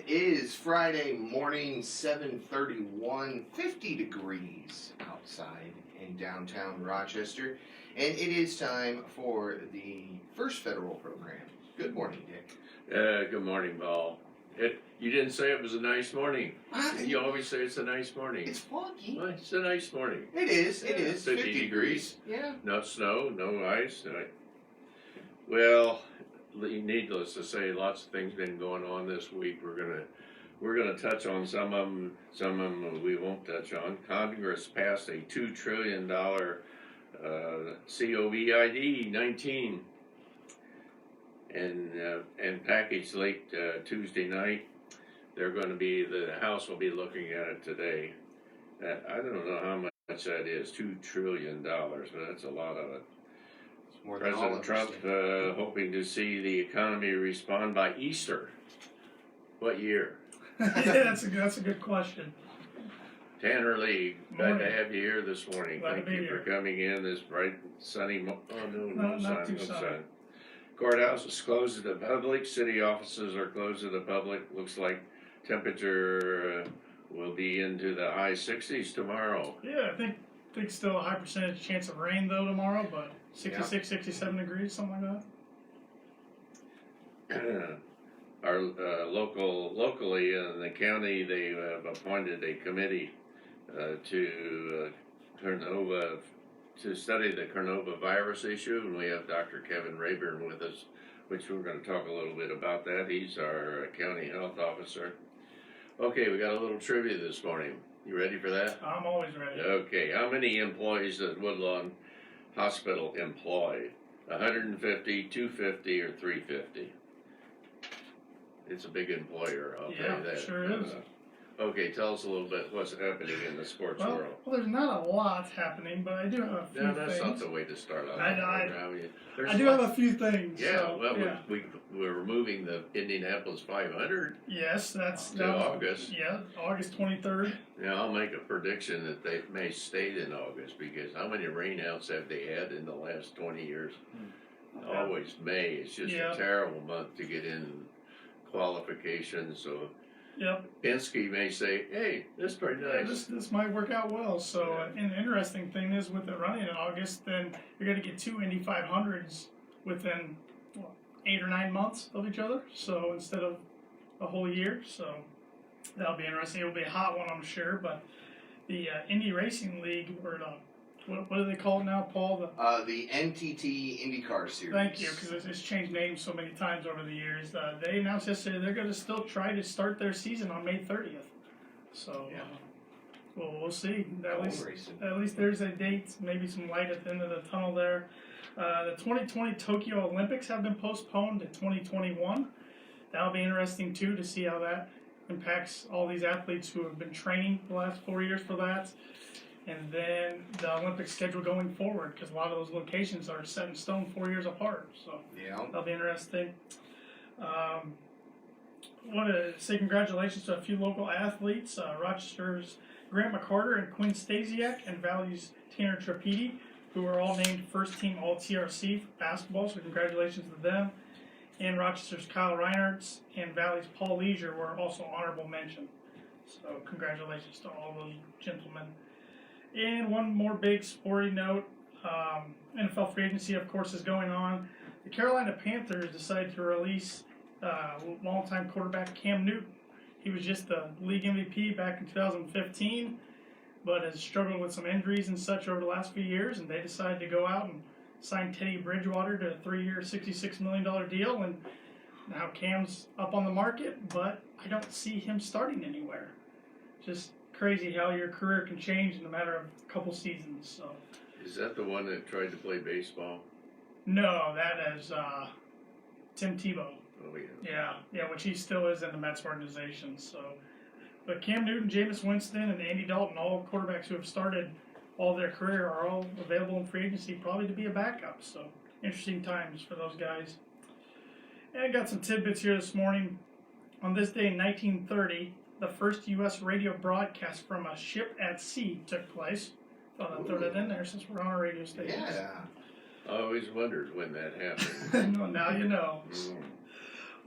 is Friday morning, 7:31, 50 degrees outside in downtown Rochester, and it is time for the First Federal Program. Good morning, Dick. Good morning, Paul. You didn't say it was a nice morning. You always say it's a nice morning. It's foggy. Well, it's a nice morning. It is. It is 50 degrees. Yeah. No snow, no ice. Well, needless to say, lots of things been going on this week. We're gonna touch on some of them. Some of them we won't touch on. Congress passed a $2 trillion COVID 19 and package late Tuesday night. The House will be looking at it today. I don't know how much that is, $2 trillion, but that's a lot of it. More than President Trump hoping to see the economy respond by Easter. What year? That's a good question. Tanner Lee, glad to have you here this morning. Glad Thank to be you for here. coming in this bright, sunny. No not too sun. sunny. Courthouse is closed to the public. City offices are closed to the public. Looks like temperature will be into the high 60s tomorrow. Yeah, I think still a high percentage chance of rain though tomorrow, but 66, 67 degrees, something like that. Our locally in the county, they have appointed a committee to study the coronavirus issue, and we have Dr. Kevin Reyburn with us, which we're going to talk a little bit about that. He's our county health officer. Okay, we got a little trivia this morning. You ready for that? I'm always ready. Okay, how many employees does Woodlawn Hospital employ? 150, 250, or 350? It's a big employer, I'll tell you that. Sure is. Okay, tell us a little bit what's happening in the sports world. Well, there's not a lot happening, but I do have a few things. No, that's not the way to start off. I do have a few things. Yeah, so, well, yeah. we're moving the Indianapolis 500 Yes, that's to August. Yeah, August 23rd. Yeah, I'll make a prediction that they may stay in August, because how many rainouts have they had in the last 20 years? Always May. It's just a terrible month to get in qualifications, so Penske may say, hey, this is pretty nice. Yeah, this might work out well. So, and the interesting thing is with it running in August, then you're going to get two Indy 500s within 8 or 9 months of each other. So instead of a whole year, so that'll be interesting. It'll be a hot one, I'm sure. But the Indy Racing League, or what do they call it now, Paul? The NTT IndyCar Series. Thank you, because it's changed names so many times over the years. They announced yesterday they're going to still try to start their season on May 30th. So, we'll see. At least there's a date, maybe some light at the end of the tunnel there. The 2020 Tokyo Olympics have been postponed to 2021. That'll be interesting, too, to see how that impacts all these athletes who have been training the last 4 years for that. And then the Olympic schedule going forward, because a lot of those locations are set in stone 4 years apart. So that'll be interesting. I want to say congratulations to a few local athletes. Rochester's Grant McCarter and Quinn Stasiak, and Valley's Tanner Trapedi, who are all named first team All-TRC for basketball. So congratulations to them. And Rochester's Kyle Reinhardt and Valley's Paul Leisure were also honorable mention. So congratulations to all those gentlemen. And one more big sporting note, NFL free agency, of course, is going on. The Carolina Panthers decided to release longtime quarterback Cam Newton. He was just the league MVP back in 2015, but has struggled with some injuries and such over the last few years, and they decided to go out and sign Teddy Bridgewater to a 3-year, $66 million deal, and now Cam's up on the market, but I don't see him starting anywhere. Just crazy how your career can change in a matter of a couple seasons. So, is that the one that tried to play baseball? No, that is Tim Tebow. Oh yeah. Yeah, which he still is in the Mets organization. So, but Cam Newton, Jameis Winston, and Andy Dalton, all quarterbacks who have started all their career, are all available in free agency, probably to be a backup. So, interesting times for those guys. And I got some tidbits here this morning. On this day in 1930. The first U.S. radio broadcast from a ship at sea took place. Thought I'd throw that in there since we're on a radio station. Yeah. I always wondered when that happened. No, now you know.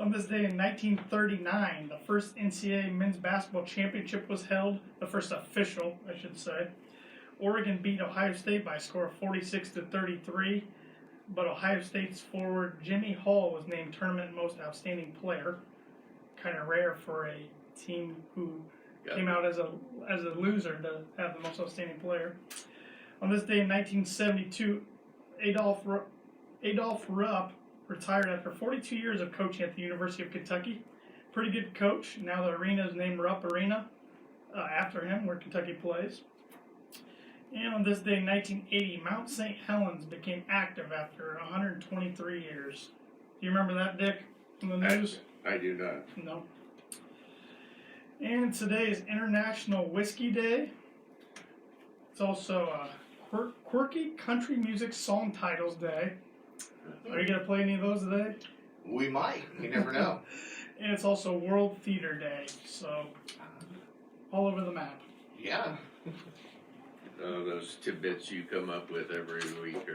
On this day in 1939, the first NCAA men's basketball championship was held, the first official, I should say. Oregon beat Ohio State by a score of 46-33, but Ohio State's forward Jimmy Hall was named Tournament Most Outstanding Player. Kind of rare for a team who came out as a loser to have the most outstanding player. On this day in 1972, Adolph Rupp retired after 42 years of coaching at the University of Kentucky. Pretty good coach. Now the arena is named Rupp Arena after him, where Kentucky plays. And on this day in 1980, Mount St. Helens became active after 123 years. Do you remember that, Dick, in the news? I do not. No. And today is International Whiskey Day. It's also Quirky Country Music Song Titles Day. Are you going to play any of those today? We might. You never know. And it's also World Theater Day. So, all over the map. Yeah. Those tidbits you come up with every week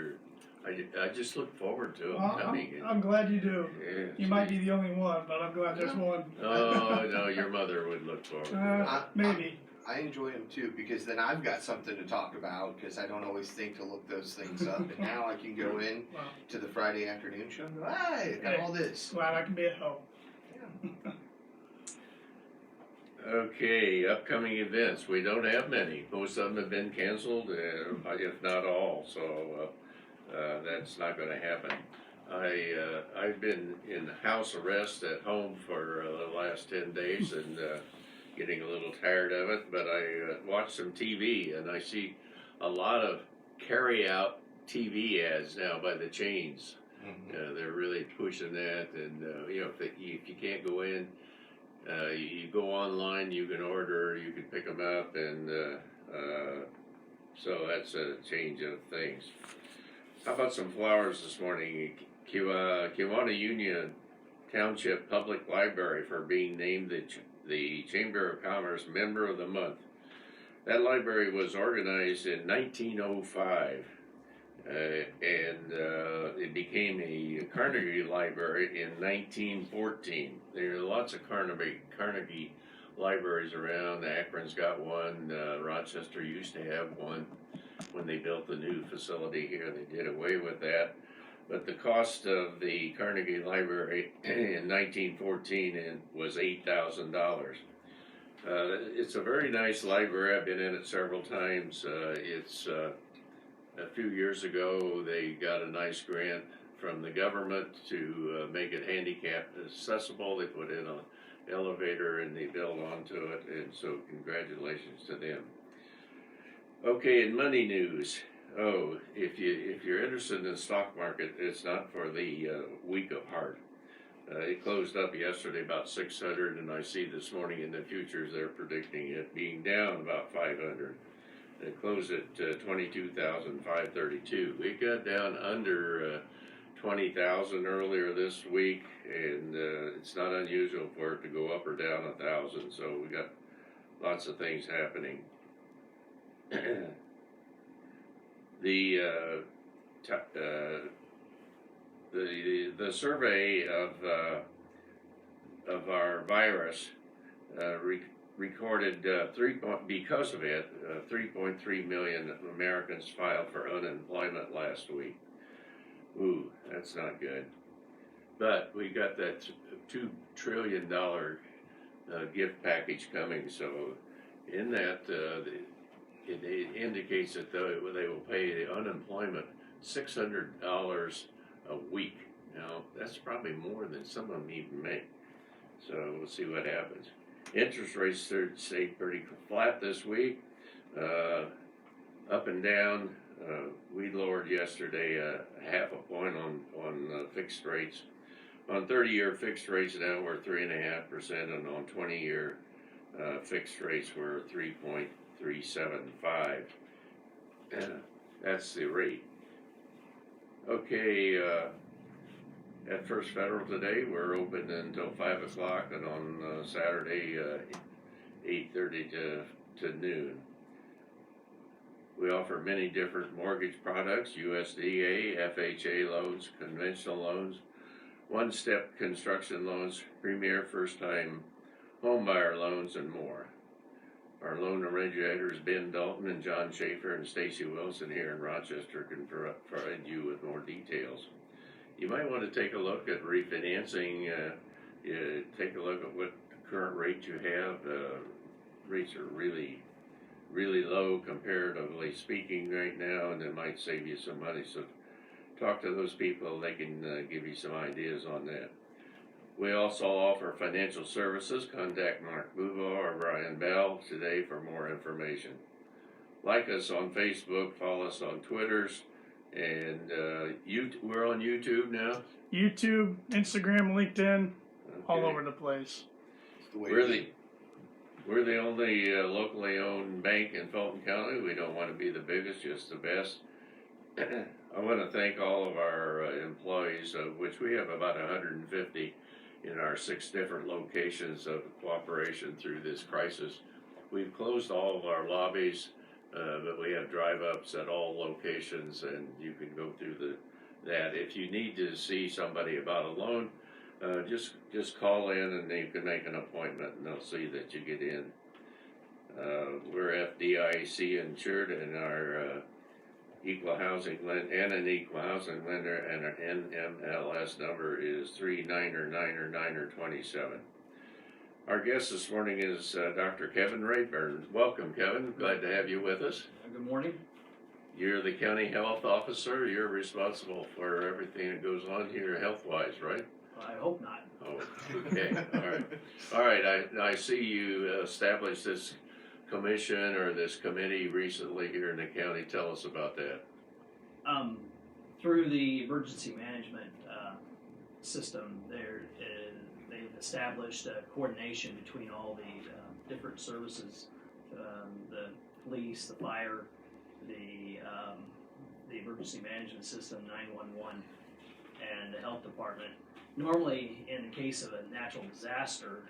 I just look forward to them coming. I'm glad you do. Yeah, you might be the only one, but I'm glad there's one. Oh, no, your mother would look forward to maybe. I enjoy them too, because then I've got something to talk about, because I don't always think to look those things up. And now I can go in to the Friday afternoon show and go, hey, I got all this. Glad I can be at home. Yeah. Okay, upcoming events. We don't have many. Most of them have been canceled, if not all, so that's not going to happen. I've been in house arrest at home for the last 10 days and getting a little tired of it, but I watch some TV and I see a lot of carry-out TV ads now by the chains. Mm-hmm. They're really pushing that, and if you can't go in, you go online, you can order, you can pick them up, and so that's a change of things. How about some flowers this morning? Kewanee Union Township Public Library for being named the Chamber of Commerce Member of the Month. That library was organized in 1905, and it became a Carnegie Library in 1914. There are lots of Carnegie libraries around. Akron's got one. Rochester used to have one. When they built the new facility here, they did away with that. But the cost of the Carnegie Library in 1914 was $8,000. It's a very nice library. I've been in it several times. A few years ago, they got a nice grant from the government to make it handicap accessible. They put in an elevator and they built onto it, and so congratulations to them. Okay, in money news. Oh, if you're interested in the stock market, it's not for the weak of heart. It closed up yesterday about 600, and I see this morning in the futures they're predicting it being down about 500. It closed at 22,532. It got down under 20,000 earlier this week, and it's not unusual for it to go up or down 1,000. So we got lots of things happening. The survey of our virus recorded because of it 3.3 million Americans filed for unemployment last week. Ooh, that's not good. But we got that $2 trillion gift package coming, so in that it indicates that they will pay the unemployment $600 a week. Now, that's probably more than some of them even make. So we'll see what happens. Interest rates stayed pretty flat this week, up and down. We lowered yesterday half a point on fixed rates. On 30-year fixed rates now we're 3.5%, and on 20-year fixed rates we're 3.375. That's the rate. Okay, at First Federal today we're open until 5 o'clock, and on Saturday 8:30 to noon. We offer many different mortgage products: USDA, FHA loans, conventional loans, one-step construction loans, premier first-time homebuyer loans, and more. Our loan originators, Ben Dalton and John Schaefer and Stacy Wilson here in Rochester, can provide you with more details. You might want to take a look at refinancing. Take a look at what current rate you have. Rates are really low comparatively speaking right now, and it might save you some money. So talk to those people. They can give you some ideas on that. We also offer financial services. Contact Mark Buvo or Brian Bell today for more information. Like us on Facebook, follow us on Twitters, and we're on YouTube now. YouTube, Instagram, LinkedIn, all over the place. We're the only locally owned bank in Fulton County. We don't want to be the biggest, just the best. I want to thank all of our employees, of which we have about 150 in our 6 different locations of cooperation through this crisis. We've closed all of our lobbies, but we have drive-ups at all locations, and you can go through that. If you need to see somebody about a loan, just call in and you can make an appointment, and they'll see that you get in. We're FDIC insured, and our equal housing an equal housing lender, and our NMLS number is 399927. Our guest this morning is Dr. Kevin Reyburn. Welcome, Kevin. Glad to have you with us. Good morning. You're the county health officer. You're responsible for everything that goes on here health-wise, right? I hope not. Oh, okay. All right. I see you established this commission or this committee recently here in the county. Tell us about that. Through the emergency management system, they've established a coordination between all the different services, the police, the fire, the emergency management system, 911, and the health department. Normally, in the case of a natural disaster,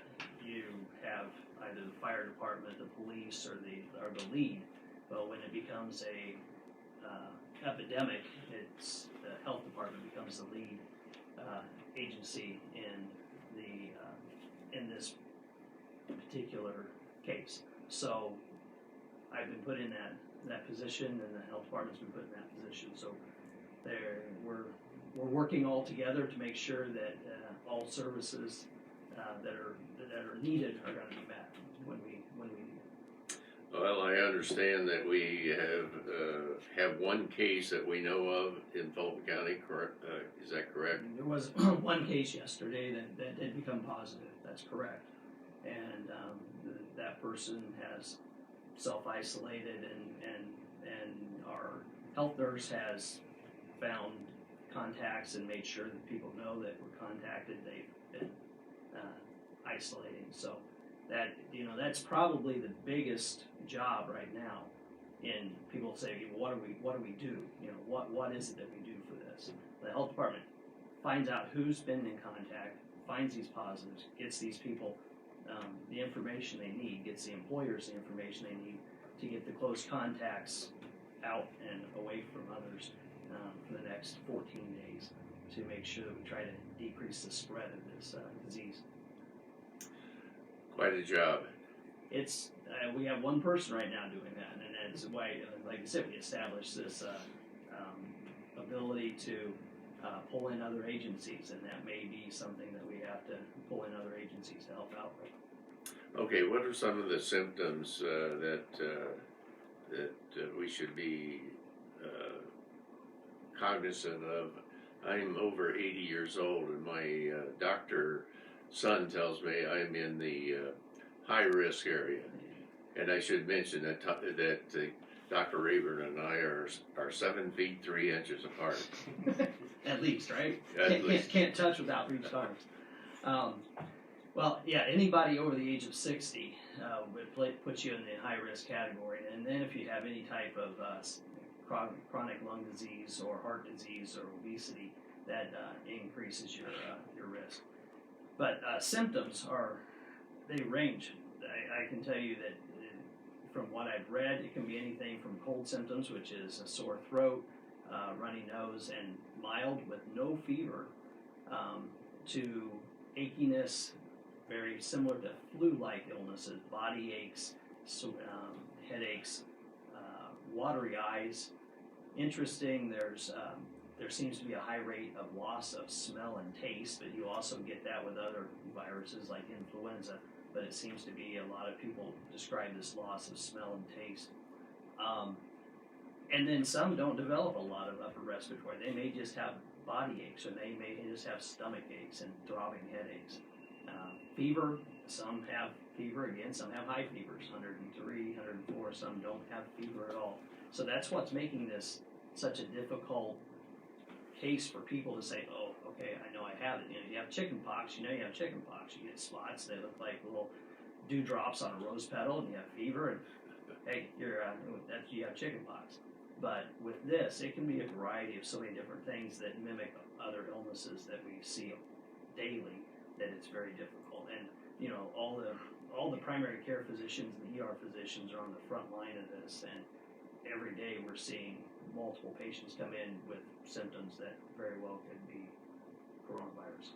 you have either the fire department, the police, or the lead. But when it becomes a epidemic, the health department becomes the lead agency in this particular case. So I've been put in that position, and the health department's been put in that position. So we're working all together to make sure that all services that are needed are going to be met when we need them. Well, I understand that we have one case that we know of in Fulton County. Correct? Is that correct? There was one case yesterday that did become positive. That's correct, and that person has self-isolated, and our health nurse has found contacts and made sure that people know that we're contacted. They've been isolating, so that's probably the biggest job right now. And people say, well, what do we do? What is it that we do for this? The health department finds out who's been in contact, finds these positives, gets these people the information they need, gets the employers the information they need to get the close contacts out and away from others for the next 14 days to make sure that we try to decrease the spread of this disease. Quite a job. It's we have one person right now doing that, and that's why, like I said, we established this ability to pull in other agencies, and that may be something that we have to pull in other agencies to help out with. Okay, what are some of the symptoms that we should be cognizant of? I'm over 80 years old, and my son tells me I'm in the high-risk area. And I should mention that Dr. Reyburn and I are 7 feet 3 inches apart. At least, right? At least. Can't touch without reached arms. Well, yeah, anybody over the age of 60 would put you in the high-risk category. And then if you have any type of chronic lung disease or heart disease or obesity, that increases your risk. But symptoms they range. I can tell you that from what I've read, it can be anything from cold symptoms, which is a sore throat, runny nose, and mild with no fever, to achiness, very similar to flu-like illnesses, body aches, headaches, watery eyes. Interesting, there seems to be a high rate of loss of smell and taste, but you also get that with other viruses like influenza. But it seems to be a lot of people describe this loss of smell and taste. And then some don't develop a lot of upper respiratory. They may just have body aches, or they may just have stomach aches and throbbing headaches. Fever, some have fever again, some have high fevers, 103, 104, some don't have fever at all. So that's what's making this such a difficult case for people to say, oh, okay, I know I have it. You know, you have chicken pox, you know you have chicken pox. You get spots, they look like little dewdrops on a rose petal, and you have fever, and hey, you have chicken pox. But with this, it can be a variety of so many different things that mimic other illnesses that we see daily, that it's very difficult. And you know, all the primary care physicians and the ER physicians are on the front line of this, and every day we're seeing multiple patients come in with symptoms that very well could be coronavirus.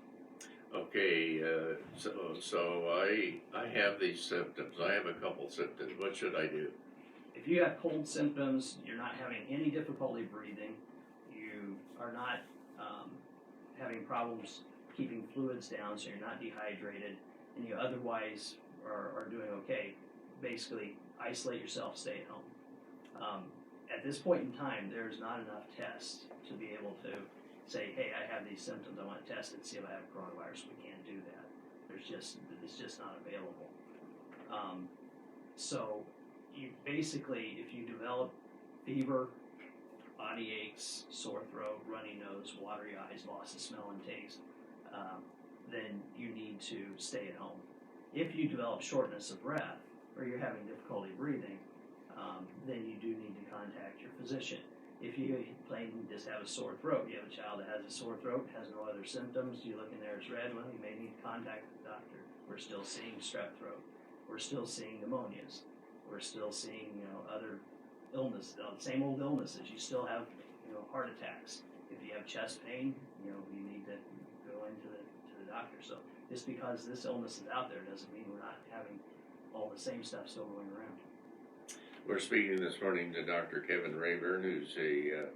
Okay, so I have these symptoms. I have a couple symptoms. What should I do? If you have cold symptoms, you're not having any difficulty breathing, you are not having problems keeping fluids down, so you're not dehydrated, and you otherwise are doing okay, basically isolate yourself, stay at home. At this point in time, there's not enough tests to be able to say, hey, I have these symptoms, I want to test it and see if I have coronavirus. We can't do that. It's just not available. So you basically, if you develop fever, body aches, sore throat, runny nose, watery eyes, loss of smell and taste, then you need to stay at home. If you develop shortness of breath, or you're having difficulty breathing, then you do need to contact your physician. If you plain just have a sore throat, you have a child that has a sore throat, has no other symptoms, you look in there, it's red, well, you may need to contact the doctor. We're still seeing strep throat. We're still seeing pneumonias. We're still seeing, other illness, same old illnesses. You still have, heart attacks. If you have chest pain, you need to go into the doctor. So just because this illness is out there doesn't mean we're not having all the same stuff still going around. We're speaking this morning to Dr. Kevin Reyburn, who's a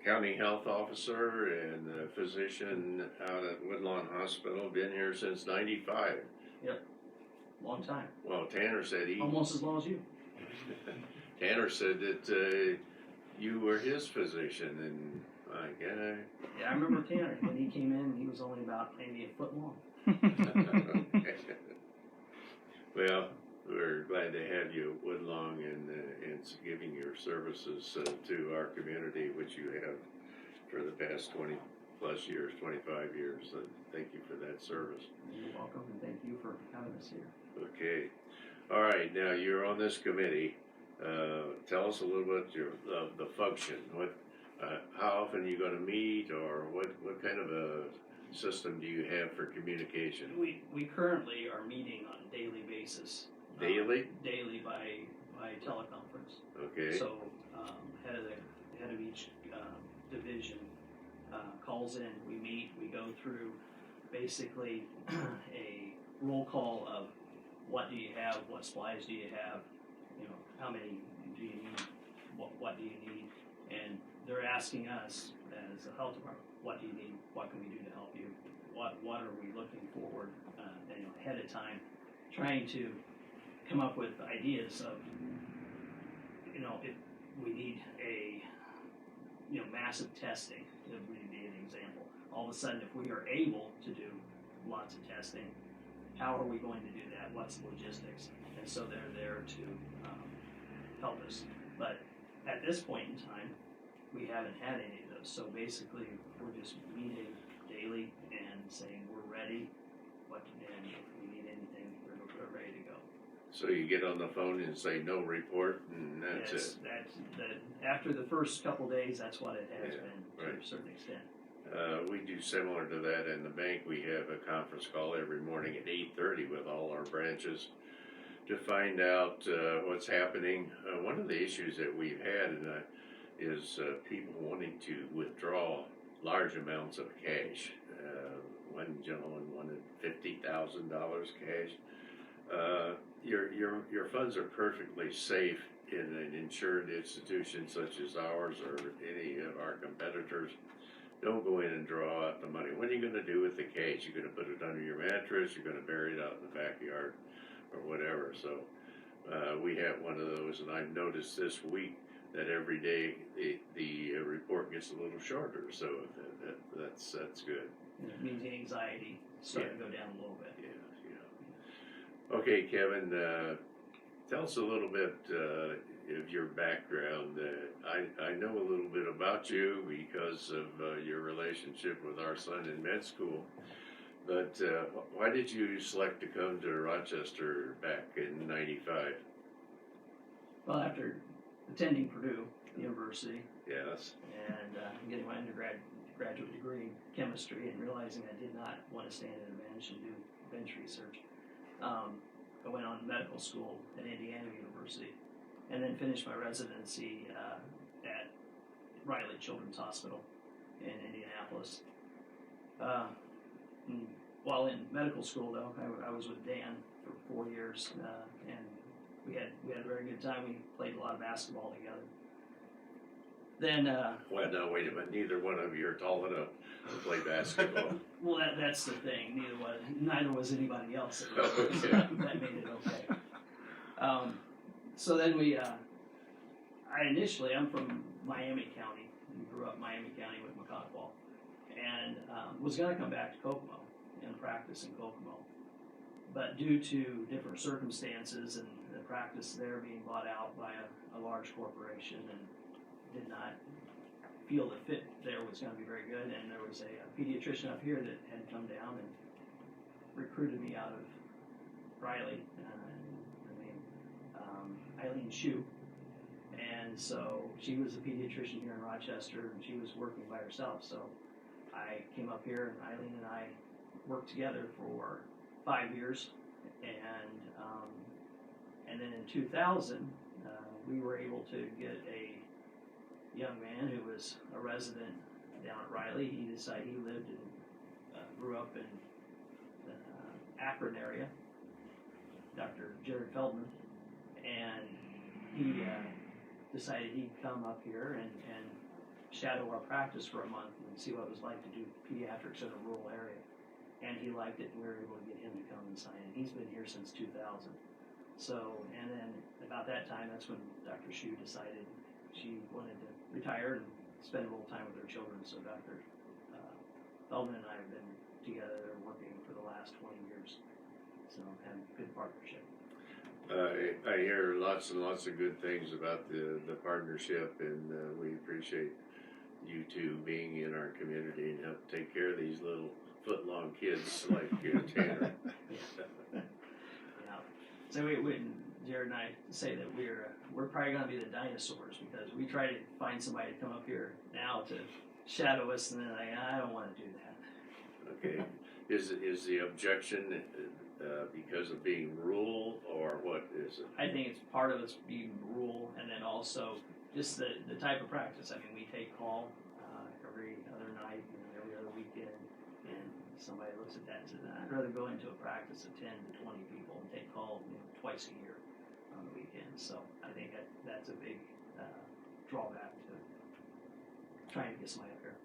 county health officer and a physician out at Woodlawn Hospital. Been here since '95. Yep, long time. Well, Tanner said almost as long as you. Tanner said that you were his physician, and my God. Yeah, I remember Tanner when he came in. He was only about maybe a foot long. Well, we're glad to have you at Woodlawn and giving your services to our community, which you have for the past 20 plus years, 25 years. Thank you for that service. You're welcome, and thank you for having us here. Okay. All right. Now you're on this committee. Tell us a little bit of the function. How often are you going to meet, or what kind of a system do you have for communication? We currently are meeting on a daily basis. Daily? Daily by teleconference. Okay. So head of each division calls in. We meet. We go through basically a roll call of what do you have, what supplies do you have, how many do you need, what do you need, and they're asking us as a health department, what do you need, what can we do to help you, what are we looking forward, ahead of time, trying to come up with ideas of, if we need a, massive testing, that would be an example. All of a sudden, if we are able to do lots of testing, how are we going to do that? What's the logistics? And so they're there to help us. But at this point in time, we haven't had any of those. So basically, we're just meeting daily and saying we're ready. And if we need anything, we're ready to go. So you get on the phone and say no report, and that's it. After the first couple days, that's what it has been to right. a certain extent. We do similar to that in the bank. We have a conference call every morning at 8:30 with all our branches to find out what's happening. One of the issues that we've had is people wanting to withdraw large amounts of cash. One gentleman wanted $50,000 cash. Your funds are perfectly safe in an insured institution such as ours or any of our competitors. Don't go in and draw out the money. What are you going to do with the cash? You're going to put it under your mattress. You're going to bury it out in the backyard or whatever. So we have one of those, and I've noticed this week that every day the report gets a little shorter. So that's good. And it means the anxiety starting to go down a little bit. Yeah. Okay, Kevin, tell us a little bit of your background. I know a little bit about you because of your relationship with our son in med school. But why did you select to come to Rochester back in '95? Well, after attending Purdue University Yes. and getting my graduate degree in chemistry and realizing I did not want to stand at a bench and do bench research, I went on to medical school at Indiana University and then finished my residency at Riley Children's Hospital in Indianapolis. While in medical school, though, I was with Dan for 4 years, and we had a very good time. We played a lot of basketball together. Then, Well, no, wait a minute. Neither one of you are tall enough to play basketball. well, that's the thing. Neither was anybody else. Okay. That made it okay. So then I'm from Miami County. We grew up in Miami County with McConaughey, and was going to come back to Kokomo and practice in Kokomo. But due to different circumstances and the practice there being bought out by a large corporation and did not feel the fit there was going to be very good, and there was a pediatrician up here that had come down and recruited me out of Riley, her name Eileen Shue, and so she was a pediatrician here in Rochester, and she was working by herself. So I came up here, and Eileen and I worked together for 5 years, and then in 2000 we were able to get a young man who was a resident down at Riley. He lived in, grew up in the Akron area, Dr. Jared Feldman, and he decided he'd come up here and shadow our practice for a month and see what it was like to do pediatrics in a rural area. And he liked it, and we were able to get him to come and sign it. He's been here since 2000. So, and then about that time, that's when Dr. Shue decided she wanted to retire and spend a little time with her children. So Dr. Feldman and I have been together working for the last 20 years. So have a good partnership. I hear lots and lots of good things about the partnership, and we appreciate you two being in our community and help take care of these little foot-long kids like Tanner. Yeah. So Jared and I say that we're probably going to be the dinosaurs, because we try to find somebody to come up here now to shadow us, and then I don't want to do that. Okay. Is the objection because of being rural, or what is it? I think it's part of us being rural, and then also just the type of practice. I mean, we take call every other night, every other weekend, and somebody looks at that and says, I'd rather go into a practice of 10 to 20 people and take call twice a year on the weekends. So I think that's a big drawback to trying to get somebody up here.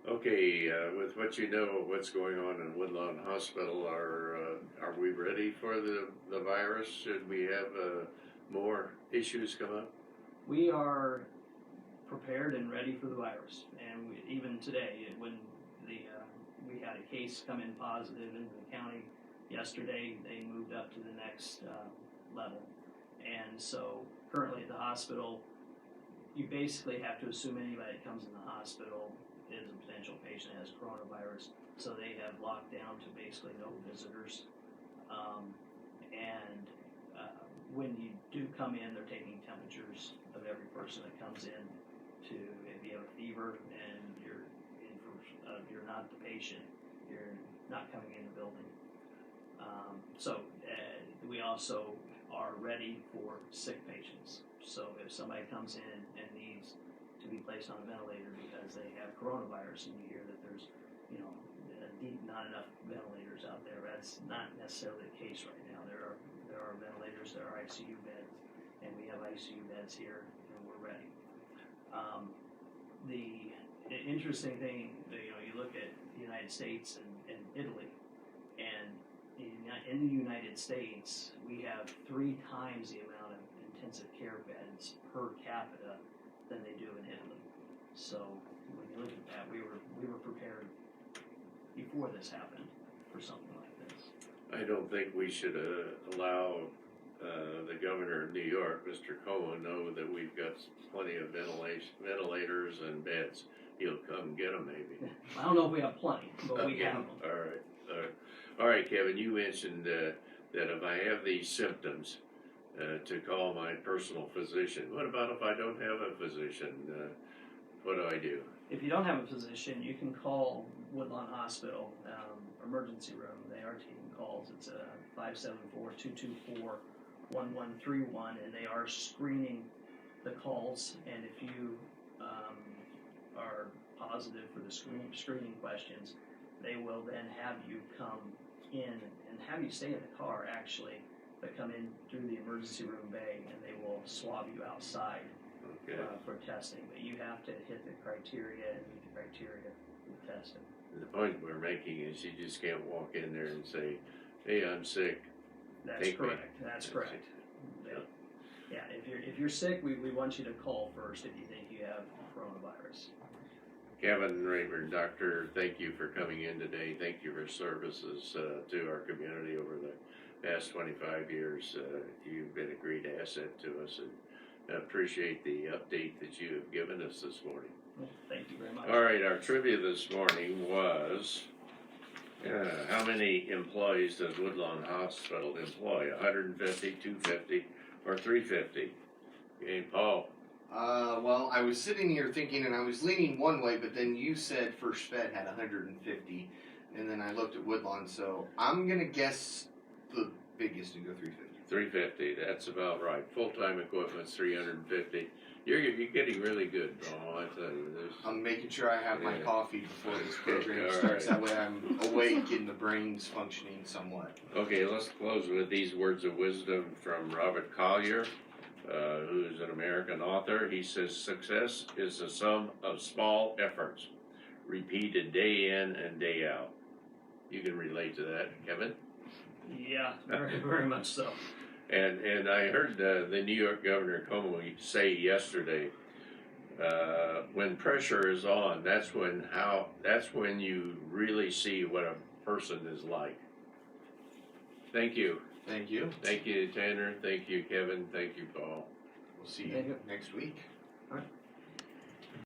Okay, with what you know of what's going on in Woodlawn Hospital, are we ready for the virus? Should we have more issues come up? We are prepared and ready for the virus, and even today, when we had a case come in positive in the county yesterday, they moved up to the next level, and so currently at the hospital, you basically have to assume anybody that comes in the hospital is a potential patient that has coronavirus, so they have locked down to basically no visitors, and when you do come in, they're taking temperatures of every person that comes in to, if you have a fever and you're not the patient, you're not coming in the building. So we also are ready for sick patients. So if somebody comes in and needs to be placed on a ventilator because they have coronavirus, and you hear that there's, not enough ventilators out there. That's not necessarily the case right now. There are ventilators, there are ICU beds, and we have ICU beds here, and we're ready. The interesting thing, you look at the United States and Italy, and in the United States, we have 3 times the amount of intensive care beds per capita than they do in Italy. So when you look at that, we were prepared before this happened for something like this. I don't think we should allow the governor of New York, Mr. Cuomo, know that we've got plenty of ventilators and beds. He'll come get them maybe. I don't know if we have plenty, but we have them. All right, Kevin, you mentioned that if I have these symptoms, to call my personal physician. What about if I don't have a physician? What do I do? If you don't have a physician, you can call Woodlawn Hospital emergency room. They are taking calls. It's 574-224-1131, and they are screening the calls. And if you are positive for the screening questions, they will then have you come in and have you stay in the car, actually, but come in through the emergency room bay, and they will swab you outside for testing. But you have to hit the criteria and meet the criteria for testing. The point we're making is you just can't walk in there and say, "Hey, I'm sick." That's correct. That's correct. Yeah. If you're sick, we want you to call first if you think you have coronavirus. Kevin Reyburn, doctor, thank you for coming in today. Thank you for services to our community over the past 25 years. You've been a great asset to us, and I appreciate the update that you have given us this morning. Thank you very much. All right, our trivia this morning was, how many employees does Woodlawn Hospital employ? 150, 250, or 350? Okay, Paul. Well, I was sitting here thinking, and I was leaning one way, but then you said First Fed had 150, and then I looked at Woodlawn, so I'm gonna guess the biggest and go 350. 350, that's about right. Full-time equipment's 350. You're getting really good, Paul, I tell you. I'm making sure I have my coffee before this program All starts. right. That way I'm awake and the brain's functioning somewhat. Okay, let's close with these words of wisdom from Robert Collier, who's an American author. He says, "Success is the sum of small efforts, repeated day in and day out." You can relate to that, Kevin? Yeah, very, very much so. And I heard the New York Governor Cuomo say yesterday, when pressure is on, that's when you really see what a person is like. Thank you. Thank you. Thank you, Tanner. Thank you, Kevin. Thank you, Paul. We'll see you next week. All right.